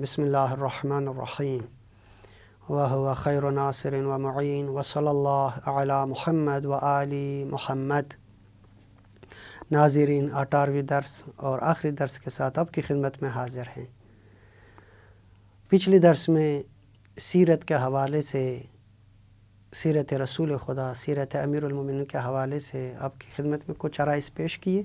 بسم اللہ الرحمن الرحیم وَهُوَ خَيْرُ نَاصِرٍ وَمُعِينٍ وصلی اللہ علی محمد وآل محمد۔ ناظرین، 18ویں درس اور آخری درس کے ساتھ آپ کی خدمت میں حاضر ہیں۔ پچھلی درس میں سیرت کے حوالے سے، سیرت رسول خدا، سیرت امیر المومنین کے حوالے سے آپ کی خدمت میں کچھ عرائض پیش کیے،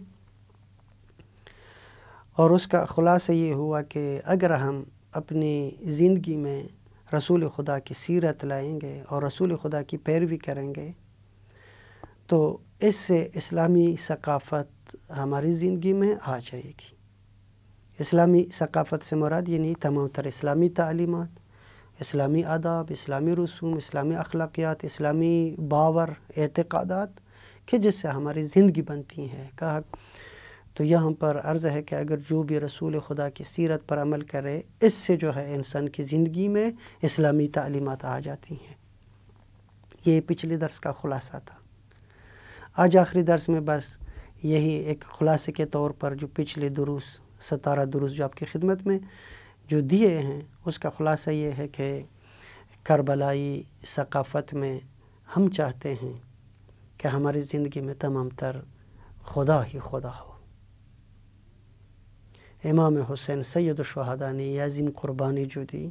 اور اس کا خلاصہ یہ ہوا کہ اگر ہم اپنی زندگی میں رسول خدا کی سیرت لائیں گے اور رسول خدا کی پیروی کریں گے تو اس سے اسلامی ثقافت ہماری زندگی میں آ جائے گی۔ اسلامی ثقافت سے مراد یہ نہیں، تمام تر اسلامی تعلیمات، اسلامی آداب، اسلامی رسوم، اسلامی اخلاقیات، اسلامی باور، اعتقادات کہ جس سے ہماری زندگی بنتی ہے۔ کہا تو یہاں پر عرض ہے کہ اگر جو بھی رسول خدا کی سیرت پر عمل کرے، اس سے جو ہے انسان کی زندگی میں اسلامی تعلیمات آ جاتی ہیں۔ یہ پچھلی درس کا خلاصہ تھا۔ آج آخری درس میں بس یہی ایک خلاصے کے طور پر جو پچھلے دروس 17 دروس جو آپ کی خدمت میں جو دیے ہیں، اس کا خلاصہ یہ ہے کہ کربلائی ثقافت میں ہم چاہتے ہیں کہ ہماری زندگی میں تمام تر خدا ہی خدا ہو۔ امام حسین سید الشہداء نے یہ عظیم قربانی جو دی،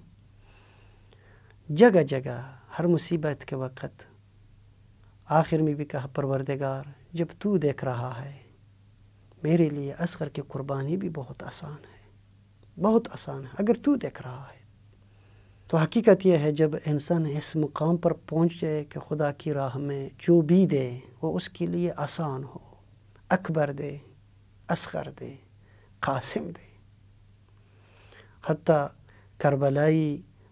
جگہ جگہ ہر مصیبت کے وقت آخر میں بھی کہا پروردگار جب تو دیکھ رہا ہے، میرے لیے اصغر کی قربانی بھی بہت آسان ہے، بہت آسان ہے اگر تو دیکھ رہا ہے۔ تو حقیقت یہ ہے جب انسان اس مقام پر پہنچ جائے کہ خدا کی راہ میں جو بھی دے وہ اس کے لیے آسان ہو، اکبر دے، اصغر دے، قاسم دے۔ حتیٰ کربلائی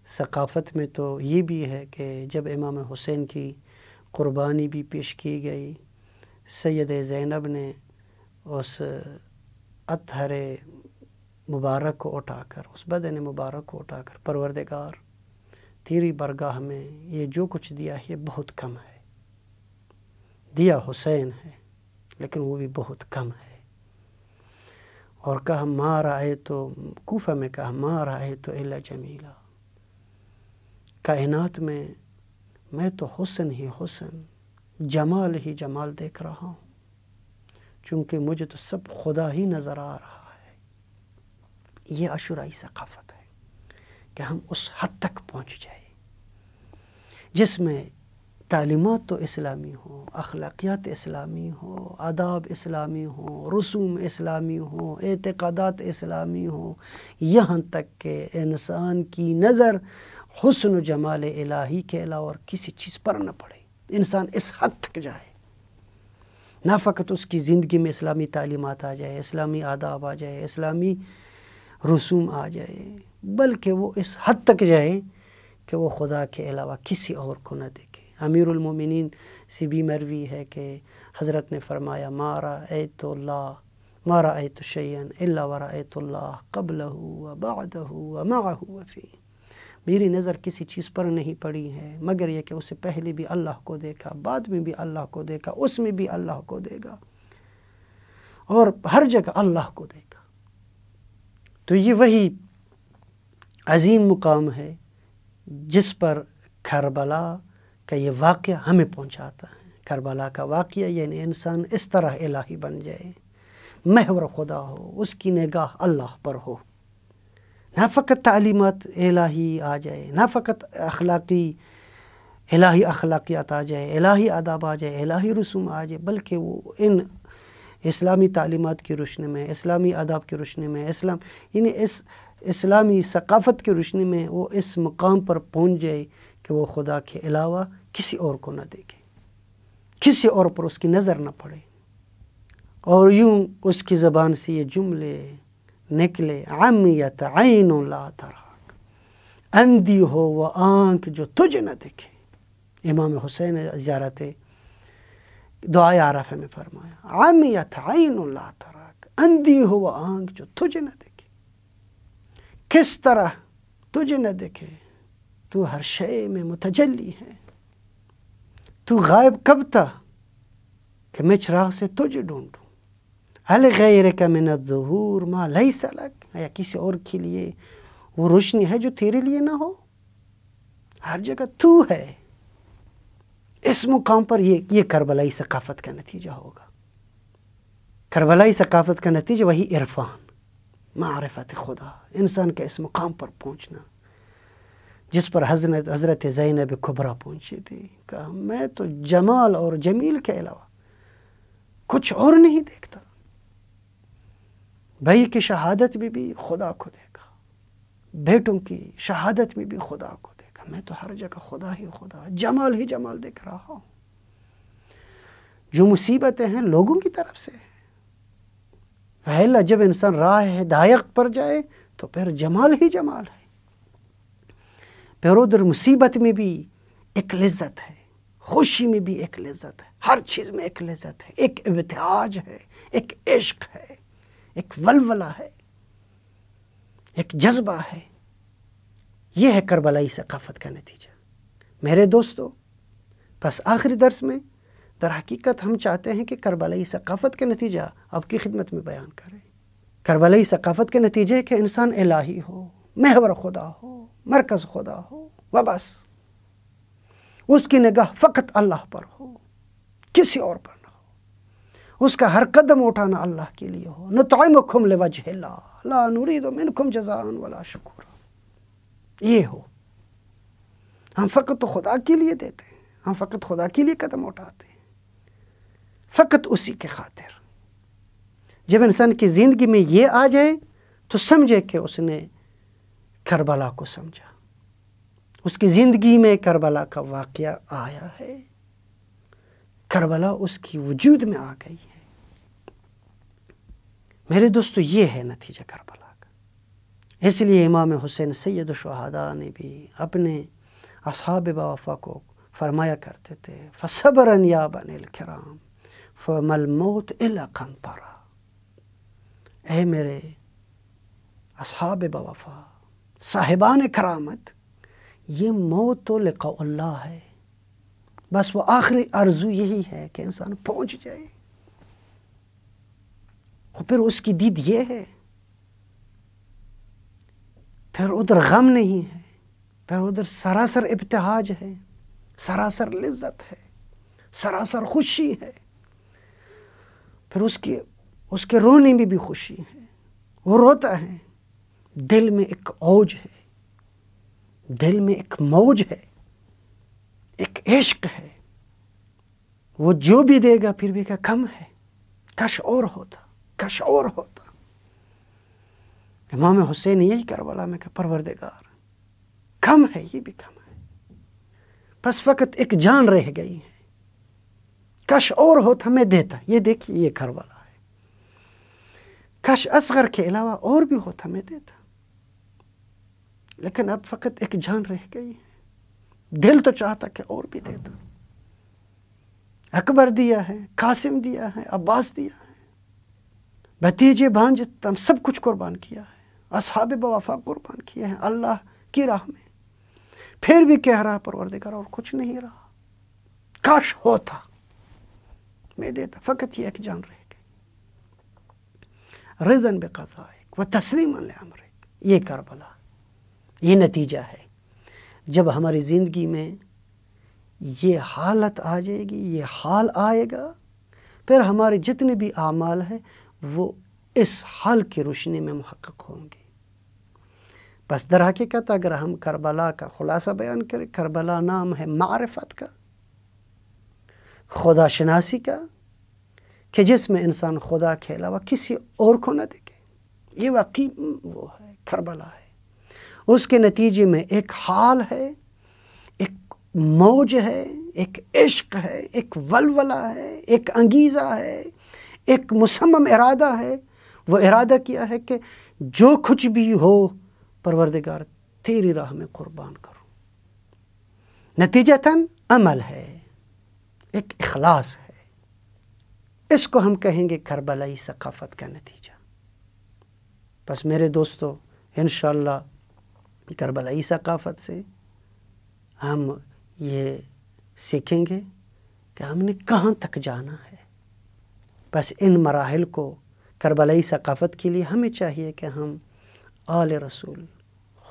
ثقافت میں تو یہ بھی ہے کہ جب امام حسین کی قربانی بھی پیش کی گئی، سید زینب نے اس اطہر مبارک کو اٹھا کر، اس بدن مبارک کو اٹھا کر، پروردگار تیری برگاہ میں یہ جو کچھ دیا ہے یہ بہت کم ہے، دیا حسین ہے لیکن وہ بھی بہت کم ہے۔ اور کہا ما رأیتو، کوفہ میں کہا ما رأیتو الا جمیلا، کائنات میں تو حسن ہی حسن، جمال ہی جمال دیکھ رہا ہوں، چونکہ مجھے تو سب خدا ہی نظر آ رہا ہے۔ یہ عاشورائی ثقافت ہے کہ ہم اس حد تک پہنچ جائیں جس میں تعلیمات تو اسلامی ہوں، اخلاقیات اسلامی ہوں، آداب اسلامی ہوں، رسوم اسلامی ہوں، اعتقادات اسلامی ہوں، یہاں تک کہ انسان کی نظر حسن و جمال الہی کے علاوہ اور کسی چیز پر نہ پڑے، انسان اس حد تک جائے، نہ فقط اس کی زندگی میں اسلامی تعلیمات آ جائے، اسلامی آداب آ جائے، اسلامی رسوم آ جائے، بلکہ وہ اس حد تک جائے کہ وہ خدا کے علاوہ کسی اور کو نہ دیکھے۔ امیر المومنین سے بھی مروی ہے کہ حضرت نے فرمایا ما رأیت اللہ، ما رأیت شیئا الا ورأیت اللہ قبلہ وبعدہ ومعہ وفی، میری نظر کسی چیز پر نہیں پڑی ہے مگر یہ کہ اس سے پہلے بھی اللہ کو دیکھا، بعد میں بھی اللہ کو دیکھا، اس میں بھی اللہ کو دیکھا، اور ہر جگہ اللہ کو دیکھا۔ تو یہ وہی عظیم مقام ہے جس پر کربلا کا یہ واقعہ ہمیں پہنچاتا ہے۔ کربلا کا واقعہ یعنی انسان اس طرح الہی بن جائے، محور خدا ہو، اس کی نگاہ اللہ پر ہو، نہ فقط تعلیمات الہی آ جائے، نہ فقط الہی اخلاقیات آ جائے، الہی آداب آ جائے، الہی رسوم آ جائے، بلکہ وہ ان اسلامی تعلیمات کی روشنی میں، اسلامی آداب کی روشنی میں، یعنی اس اسلامی ثقافت کی روشنی میں وہ اس مقام پر پہنچ جائے کہ وہ خدا کے علاوہ کسی اور کو نہ دیکھے، کسی اور پر اس کی نظر نہ پڑے، اور یوں اس کی زبان سے یہ جملے نکلے عمیت عین لا تراک، اندھی ہو وہ آنکھ جو تجھے نہ دیکھے۔ امام حسین زیارت دعائے عرفہ میں فرمایا عمیت عین لا تراک، اندھی ہو وہ آنکھ جو تجھے نہ دیکھے۔ کس طرح تجھے نہ دیکھے؟ تو ہر شے میں متجلی ہے، تو غائب کب تھا کہ میں چراغ سے تجھے ڈھونڈوں؟ هل غیرک من الظہور ما لیس لک، یا کسی اور کے لیے وہ روشنی ہے جو تیرے لیے نہ ہو؟ ہر جگہ تو ہے۔ اس مقام پر یہ کربلائی ثقافت کا نتیجہ ہوگا۔ کربلائی ثقافت کا نتیجہ وہی عرفان، معرفت خدا، انسان کے اس مقام پر پہنچنا جس پر حضرت زینب کبریٰ پہنچی تھی۔ کہا میں تو جمال اور جمیل کے علاوہ کچھ اور نہیں دیکھتا۔ بھائی کی شہادت میں بھی خدا کو دیکھا، بیٹوں کی شہادت میں بھی خدا کو دیکھا، میں تو ہر جگہ خدا ہی خدا، جمال ہی جمال دیکھ رہا ہوں۔ جو مصیبتیں ہیں لوگوں کی طرف سے ہیں، وَإِلَّا جب انسان راہ ہدایت پر جائے تو پھر جمال ہی جمال ہے۔ پھر ادھر مصیبت میں بھی ایک لذت ہے، خوشی میں بھی ایک لذت ہے، ہر چیز میں ایک لذت ہے، ایک ابتہاج ہے، ایک عشق ہے، ایک ولولہ ہے، ایک جذبہ ہے۔ یہ ہے کربلائی ثقافت کا نتیجہ۔ میرے دوستو، بس آخری درس میں در حقیقت ہم چاہتے ہیں کہ کربلائی ثقافت کا نتیجہ آپ کی خدمت میں بیان کریں۔ کربلائی ثقافت کے نتیجے ہے کہ انسان الہی ہو، محور خدا ہو، مرکز خدا ہو، و بس اس کی نگاہ فقط اللہ پر ہو، کسی اور پر نہ ہو۔ اس کا ہر قدم اٹھانا اللہ کے لیے ہو۔ نطعمکم لوجہ اللہ لا نرید منکم جزاء ولا شکورا۔ یہ ہو، ہم فقط تو خدا کے لیے دیتے ہیں، ہم فقط خدا کے لیے قدم اٹھاتے ہیں، فقط اسی کے خاطر۔ جب انسان کی زندگی میں یہ آ جائے تو سمجھے کہ اس نے کربلا کو سمجھا، اس کی زندگی میں کربلا کا واقعہ آیا ہے، کربلا اس کی وجود میں آ گئی ہے۔ میرے دوستو، یہ ہے نتیجہ کربلا کا۔ اس لیے امام حسین سید الشہداء نے بھی اپنے اصحاب باوفا کو فرمایا کرتے تھے، فصبرا یا بنی الکرام فما الموت الا قنطرہ۔ اے میرے اصحاب باوفا، صاحبان کرامت، یہ موت تو لقاء اللہ ہے، بس وہ آخری آرزو یہی ہے کہ انسان پہنچ جائے، اور پھر اس کی دید یہ ہے، پھر ادھر غم نہیں ہے، پھر ادھر سراسر ابتہاج ہے، سراسر لذت ہے، سراسر خوشی ہے۔ پھر اس کے رونے میں بھی خوشی ہے، وہ روتا ہے، دل میں ایک اوج ہے، دل میں ایک موج ہے، ایک عشق ہے۔ وہ جو بھی دے گا پھر بھی کہ کم ہے، کاش اور ہوتا، کاش اور ہوتا۔ امام حسین نے یہی کربلا میں کہ پروردگار کم ہے، یہ بھی کم ہے، بس فقط ایک جان رہ گئی ہے، کاش اور ہوتا میں دیتا۔ یہ دیکھیے، یہ کربلا ہے، کاش اصغر کے علاوہ اور بھی ہوتا میں دیتا، لیکن اب فقط ایک جان رہ گئی ہے۔ دل تو چاہتا کہ اور بھی دیتا، اکبر دیا ہے، قاسم دیا ہے، عباس دیا ہے، بھتیجے بھانجے تم سب کچھ قربان کیا ہے، اصحاب بوفا قربان کیے ہیں اللہ کی راہ میں، پھر بھی کہہ رہا پروردگار اور کچھ نہیں رہا، کاش ہوتا میں دیتا، فقط یہ ایک جان رہ گئی۔ رضاً بقضائک و تسلیما لامرک، یہ کربلا، یہ نتیجہ ہے۔ جب ہماری زندگی میں یہ حالت آ جائے گی، یہ حال آئے گا، پھر ہمارے جتنے بھی اعمال ہیں وہ اس حال کی روشنی میں محقق ہوں گے۔ بس در حقیقت اگر ہم کربلا کا خلاصہ بیان کریں، کربلا نام ہے معرفت کا، خدا شناسی کا، کہ جس میں انسان خدا کے علاوہ کسی اور کو نہ دیکھے۔ یہ واقعی وہ ہے، کربلا ہے۔ اس کے نتیجے میں ایک حال ہے، ایک موج ہے، ایک عشق ہے، ایک ولولہ ہے، ایک انگیزہ ہے، ایک مصمم ارادہ ہے۔ وہ ارادہ کیا ہے کہ جو کچھ بھی ہو پروردگار تیری راہ میں قربان کرو۔ نتیجتاً عمل ہے، ایک اخلاص ہے۔ اس کو ہم کہیں گے کربلائی ثقافت کا نتیجہ۔ بس میرے دوستو، انشاءاللہ کربلائی ثقافت سے ہم یہ سیکھیں گے کہ ہم نے کہاں تک جانا ہے۔ بس ان مراحل کو کربلائی ثقافت کے لیے ہمیں چاہیے کہ ہم آل رسول،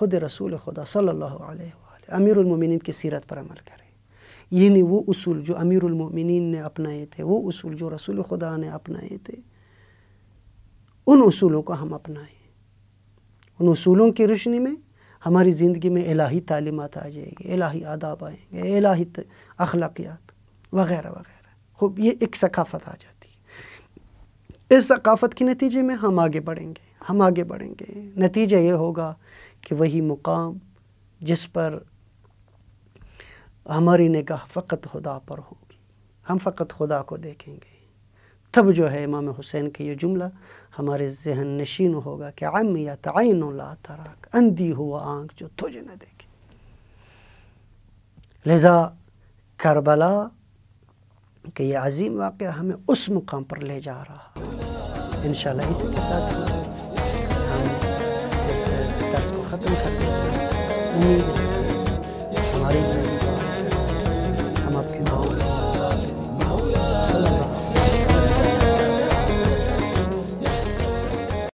خود رسول خدا صلی اللہ علیہ وآلہ امیر المومنین کی سیرت پر عمل کریں، یعنی وہ اصول جو امیر المومنین نے اپنائے تھے، وہ اصول جو رسول خدا نے اپنائے تھے، ان اصولوں کو ہم اپنائیں۔ ان اصولوں کی روشنی میں ہماری زندگی میں الہی تعلیمات آ جائے گی، الہی آداب آئیں گے، الہی اخلاقیات وغیرہ وغیرہ۔ خوب یہ ایک ثقافت آ جاتی ہے۔ اس ثقافت کے نتیجے میں ہم آگے بڑھیں گے۔ نتیجہ یہ ہوگا کہ وہی مقام جس پر ہماری نگاہ فقط خدا پر ہوگی، ہم فقط خدا کو دیکھیں گے، تب جو ہے امام حسین کا یہ جملہ ہمارے ذہن نشین ہوگا کہ عمیت عین لا تراک، اندھی ہوا آنکھ جو تجھے نہ دیکھے۔ لذا کربلا کہ یہ عظیم واقعہ ہمیں اس مقام پر لے جا رہا۔ انشاءاللہ اسی کے ساتھ ہم اس درس کو ختم کرتے ہیں۔ امید ہے